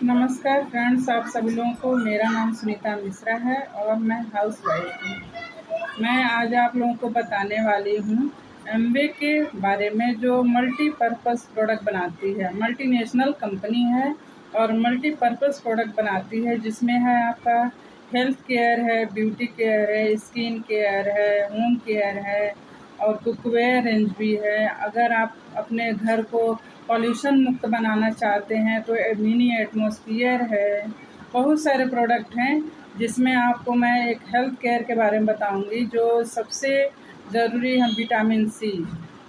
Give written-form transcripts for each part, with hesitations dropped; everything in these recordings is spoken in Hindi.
नमस्कार फ्रेंड्स, आप सभी लोगों को मेरा नाम सुनीता मिश्रा है और मैं हाउस वाइफ हूँ। मैं आज आप लोगों को बताने वाली हूँ एमवे के बारे में, जो मल्टीपर्पज़ प्रोडक्ट बनाती है। मल्टीनेशनल कंपनी है और मल्टीपर्पज़ प्रोडक्ट बनाती है, जिसमें है आपका हेल्थ केयर है, ब्यूटी केयर है, स्किन केयर है, होम केयर है और कुकवेयर रेंज भी है। अगर आप अपने घर को पॉल्यूशन मुक्त बनाना चाहते हैं तो मिनी एटमॉस्फेयर है। बहुत सारे प्रोडक्ट हैं, जिसमें आपको मैं एक हेल्थ केयर के बारे में बताऊंगी, जो सबसे ज़रूरी है विटामिन सी,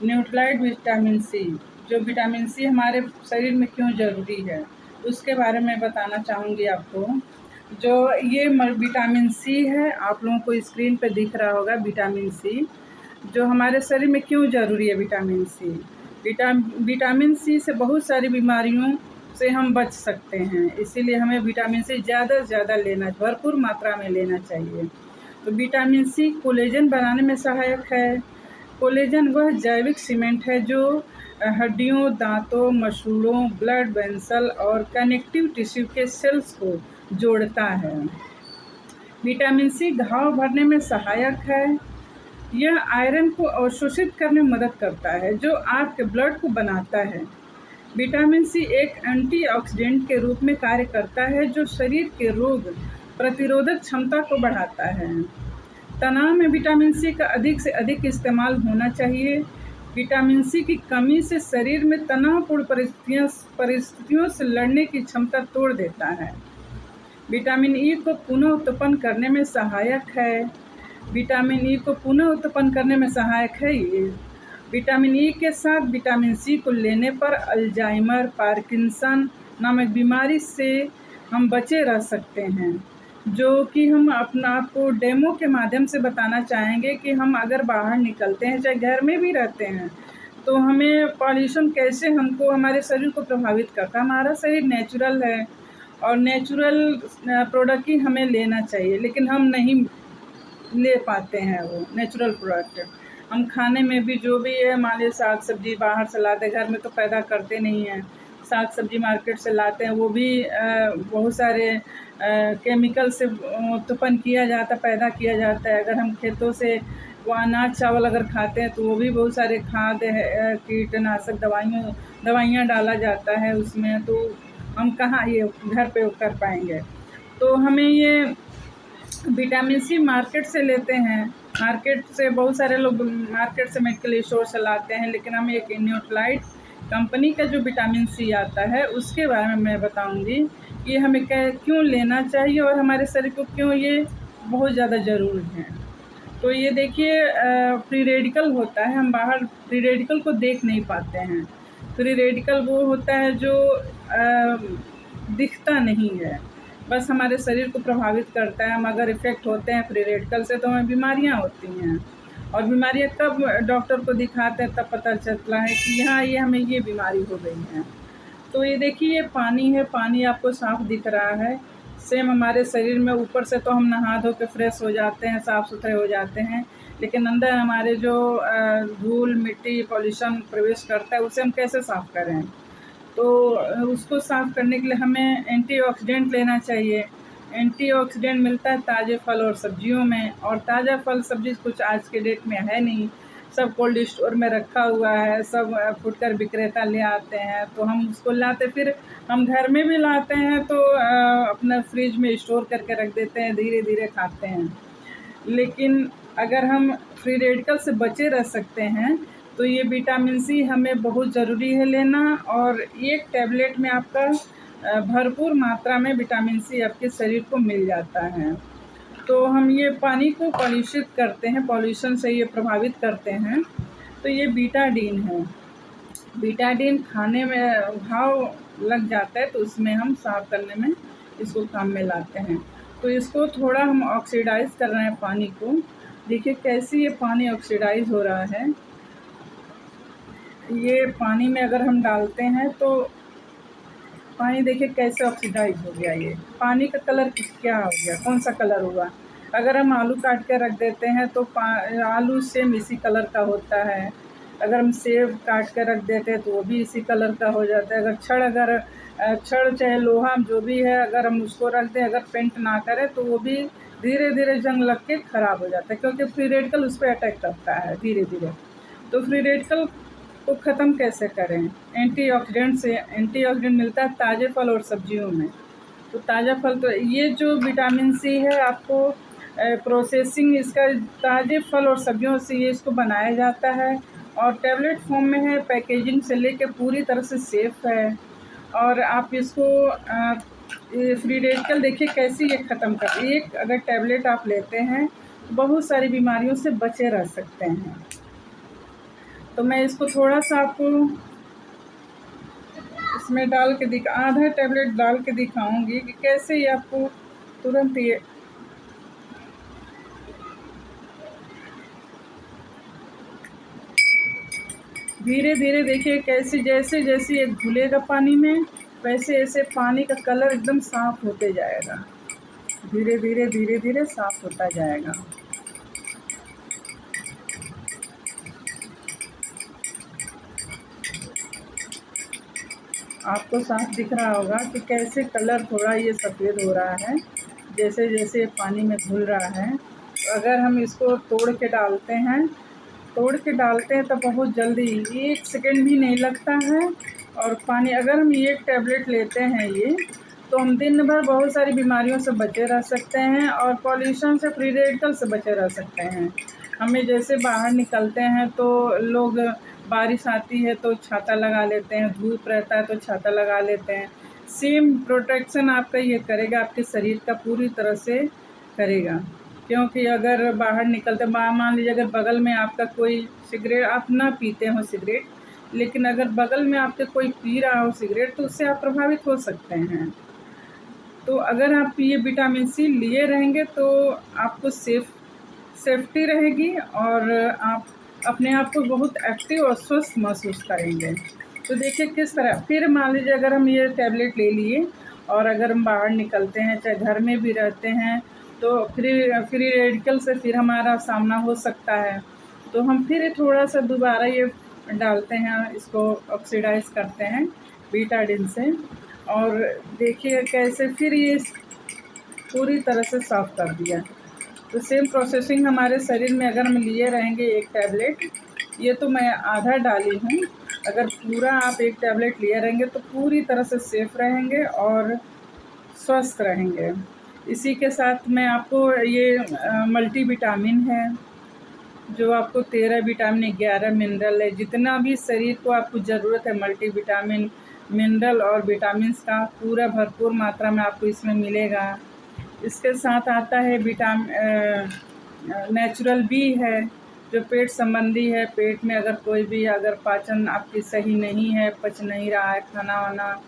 न्यूट्रालाइट विटामिन सी। जो विटामिन सी हमारे शरीर में क्यों ज़रूरी है, उसके बारे में बताना चाहूँगी आपको। जो ये विटामिन सी है, आप लोगों को स्क्रीन पे दिख रहा होगा विटामिन सी, जो हमारे शरीर में क्यों ज़रूरी है विटामिन सी। विटामिन सी से बहुत सारी बीमारियों से हम बच सकते हैं, इसीलिए हमें विटामिन सी ज़्यादा से ज़्यादा भरपूर मात्रा में लेना चाहिए। तो विटामिन सी कोलेजन बनाने में सहायक है। कोलेजन वह जैविक सीमेंट है जो हड्डियों, दांतों, मसूड़ों, ब्लड वेसल और कनेक्टिव टिश्यू के सेल्स को जोड़ता है। विटामिन सी घाव भरने में सहायक है। यह आयरन को अवशोषित करने में मदद करता है, जो आपके ब्लड को बनाता है। विटामिन सी एक एंटीऑक्सीडेंट के रूप में कार्य करता है, जो शरीर के रोग प्रतिरोधक क्षमता को बढ़ाता है। तनाव में विटामिन सी का अधिक से अधिक इस्तेमाल होना चाहिए। विटामिन सी की कमी से शरीर में तनावपूर्ण परिस्थितियों से लड़ने की क्षमता तोड़ देता है। विटामिन ई को पुनः उत्पन्न करने में सहायक है। विटामिन ई को पुनः उत्पन्न करने में सहायक है ये। विटामिन ई के साथ विटामिन सी को लेने पर अल्जाइमर, पार्किंसन नामक बीमारी से हम बचे रह सकते हैं, जो कि हम अपना आपको डेमो के माध्यम से बताना चाहेंगे कि हम अगर बाहर निकलते हैं, चाहे घर में भी रहते हैं, तो हमें पॉल्यूशन कैसे हमको हमारे शरीर को प्रभावित करता है। हमारा शरीर नेचुरल है और नेचुरल प्रोडक्ट ही हमें लेना चाहिए, लेकिन हम नहीं ले पाते हैं वो नेचुरल प्रोडक्ट। हम खाने में भी जो भी है, मान लीजिए साग सब्जी बाहर से लाते हैं, घर में तो पैदा करते नहीं हैं। साग सब्जी मार्केट से लाते हैं, वो भी बहुत सारे केमिकल से उत्पन्न किया जाता, पैदा किया जाता है। अगर हम खेतों से वो अनाज चावल अगर खाते हैं, तो वो भी बहुत सारे खाद है, कीटनाशक दवाइयाँ डाला जाता है उसमें, तो हम कहाँ ये घर पे कर पाएंगे। तो हमें ये विटामिन सी मार्केट से लेते हैं, मार्केट से बहुत सारे लोग मार्केट से मेडिकल स्टोर से लाते हैं, लेकिन हम एक न्यूट्रालाइट कंपनी का जो विटामिन सी आता है, उसके बारे में मैं बताऊंगी कि हमें क्यों लेना चाहिए और हमारे शरीर को क्यों ये बहुत ज़्यादा ज़रूरी है। तो ये देखिए, फ्री रेडिकल होता है, हम बाहर फ्री रेडिकल को देख नहीं पाते हैं। फ्री रेडिकल वो होता है जो दिखता नहीं है, बस हमारे शरीर को प्रभावित करता है। हम अगर इफ़ेक्ट होते हैं फ्री रेडिकल से, तो हमें बीमारियां होती हैं, और बीमारियां कब डॉक्टर को दिखाते हैं तब पता चलता है कि यहाँ ये हमें ये बीमारी हो गई है। तो ये देखिए, ये पानी है, पानी आपको साफ दिख रहा है। सेम हमारे शरीर में ऊपर से तो हम नहा धो के फ्रेश हो जाते हैं, साफ़ सुथरे हो जाते हैं, लेकिन अंदर हमारे जो धूल मिट्टी पॉल्यूशन प्रवेश करता है, उसे हम कैसे साफ़ करें। तो उसको साफ़ करने के लिए हमें एंटीऑक्सीडेंट लेना चाहिए। एंटीऑक्सीडेंट मिलता है ताज़े फल और सब्जियों में, और ताज़ा फल सब्जी कुछ आज के डेट में है नहीं, सब कोल्ड स्टोर में रखा हुआ है, सब फुटकर विक्रेता ले आते हैं, तो हम उसको लाते, फिर हम घर में भी लाते हैं तो अपना फ्रिज में स्टोर करके रख देते हैं, धीरे धीरे खाते हैं। लेकिन अगर हम फ्री रेडिकल से बचे रह सकते हैं, तो ये विटामिन सी हमें बहुत ज़रूरी है लेना, और एक टैबलेट में आपका भरपूर मात्रा में विटामिन सी आपके शरीर को मिल जाता है। तो हम ये पानी को पॉल्यूशित करते हैं, पॉल्यूशन से ये प्रभावित करते हैं। तो ये बीटाडीन है। बीटाडीन खाने में घाव लग जाता है, तो उसमें हम साफ़ करने में इसको काम में लाते हैं। तो इसको थोड़ा हम ऑक्सीडाइज़ कर रहे हैं पानी को। देखिए कैसे ये पानी ऑक्सीडाइज़ हो रहा है। ये पानी में अगर हम डालते हैं तो पानी देखिए कैसे ऑक्सीडाइज हो गया। ये पानी का कलर क्या हो गया, कौन सा कलर हुआ। अगर हम आलू काट के रख देते हैं तो आलू सेम इसी कलर का होता है। अगर हम सेब काट के रख देते हैं तो वो भी इसी कलर का हो जाता है। अगर छड़ चाहे लोहा जो भी है, अगर हम उसको रख दें, अगर पेंट ना करें तो वो भी धीरे धीरे जंग लग के ख़राब हो जाता है, क्योंकि फ्री रेडिकल उस पर अटैक करता है धीरे धीरे। तो फ्री रेडिकल को ख़त्म कैसे करें? एंटीऑक्सीडेंट से एंटीऑक्सीडेंट मिलता है ताज़े फल और सब्जियों में। तो ताज़ा फल, तो ये जो विटामिन सी है आपको प्रोसेसिंग इसका ताज़े फल और सब्जियों से ये इसको बनाया जाता है, और टैबलेट फॉर्म में है, पैकेजिंग से लेके पूरी तरह से सेफ़ है। और आप इसको ये फ्री रेडिकल देखिए कैसे ये ख़त्म कर, एक अगर टैबलेट आप लेते हैं तो बहुत सारी बीमारियों से बचे रह सकते हैं। तो मैं इसको थोड़ा-सा आपको इसमें डाल के आधा टैबलेट डाल के दिखाऊंगी कि कैसे ये आपको तुरंत ये धीरे धीरे देखिए कैसे जैसे जैसे ये घुलेगा पानी में, वैसे ऐसे पानी का कलर एकदम साफ़ होते जाएगा, धीरे धीरे धीरे धीरे साफ़ होता जाएगा। आपको साफ दिख रहा होगा कि कैसे कलर थोड़ा ये सफ़ेद हो रहा है जैसे जैसे पानी में घुल रहा है। तो अगर हम इसको तोड़ के डालते हैं तो बहुत जल्दी 1 सेकंड भी नहीं लगता है। और पानी अगर हम ये टैबलेट लेते हैं ये, तो हम दिन भर बहुत सारी बीमारियों से बचे रह सकते हैं, और पॉल्यूशन से, फ्री रेडिकल से बचे रह सकते हैं। हमें जैसे बाहर निकलते हैं तो लोग, बारिश आती है तो छाता लगा लेते हैं, धूप रहता है तो छाता लगा लेते हैं। सेम प्रोटेक्शन आपका ये करेगा, आपके शरीर का पूरी तरह से करेगा। क्योंकि अगर बाहर निकलते, मान लीजिए अगर बगल में आपका कोई सिगरेट, आप ना पीते हो सिगरेट, लेकिन अगर बगल में आपके कोई पी रहा हो सिगरेट, तो उससे आप प्रभावित हो सकते हैं। तो अगर आप ये विटामिन सी लिए रहेंगे तो आपको सेफ्टी रहेगी, और आप अपने आप को बहुत एक्टिव और स्वस्थ महसूस करेंगे। तो देखिए किस तरह, फिर मान लीजिए अगर हम ये टैबलेट ले लिए और अगर हम बाहर निकलते हैं, चाहे घर में भी रहते हैं, तो फ्री रेडिकल से फिर हमारा सामना हो सकता है। तो हम फिर थोड़ा-सा दोबारा ये डालते हैं, इसको ऑक्सीडाइज़ करते हैं बीटाडिन से, और देखिए कैसे फिर ये पूरी तरह से साफ़ कर दिया। तो सेम प्रोसेसिंग हमारे शरीर में अगर हम लिए रहेंगे एक टैबलेट, ये तो मैं आधा डाली हूँ, अगर पूरा आप एक टैबलेट लिए रहेंगे तो पूरी तरह से सेफ़ रहेंगे और स्वस्थ रहेंगे। इसी के साथ मैं आपको ये मल्टीविटामिन है, जो आपको 13 विटामिन, 11 मिनरल है, जितना भी शरीर को आपको ज़रूरत है मल्टीविटामिन, मिनरल और विटामिन्स का पूरा भरपूर मात्रा में आपको इसमें मिलेगा। इसके साथ आता है नेचुरल बी है, जो पेट संबंधी है। पेट में अगर कोई भी अगर पाचन आपकी सही नहीं है, पच नहीं रहा है खाना-वाना,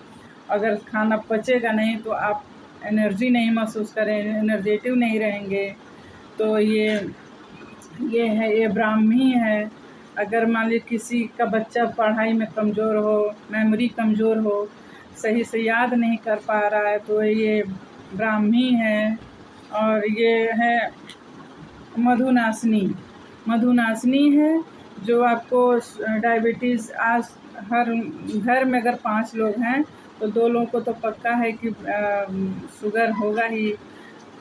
अगर खाना पचेगा नहीं तो आप एनर्जी नहीं महसूस करेंगे, एनर्जेटिव नहीं रहेंगे। तो ये है, ये ब्राह्मी है। अगर मान लीजिए किसी का बच्चा पढ़ाई में कमज़ोर हो, मेमोरी कमज़ोर हो, सही से याद नहीं कर पा रहा है, तो ये ब्राह्मी है। और ये है मधुनाशिनी है, जो आपको डायबिटीज़, आज हर घर में अगर 5 लोग हैं तो 2 लोगों को तो पक्का है कि शुगर होगा ही।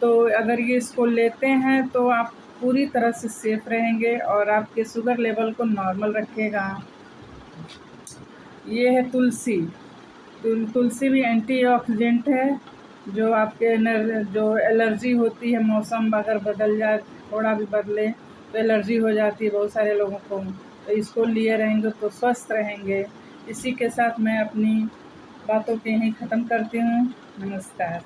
तो अगर ये इसको लेते हैं तो आप पूरी तरह से सेफ़ रहेंगे और आपके शुगर लेवल को नॉर्मल रखेगा। ये है तुलसी भी एंटीऑक्सीडेंट है, जो आपके जो एलर्जी होती है, मौसम अगर बदल जाए, थोड़ा भी बदले तो एलर्जी हो जाती है बहुत सारे लोगों को, तो इसको लिए रहेंगे तो स्वस्थ रहेंगे। इसी के साथ मैं अपनी बातों को यहीं ख़त्म करती हूँ। नमस्कार।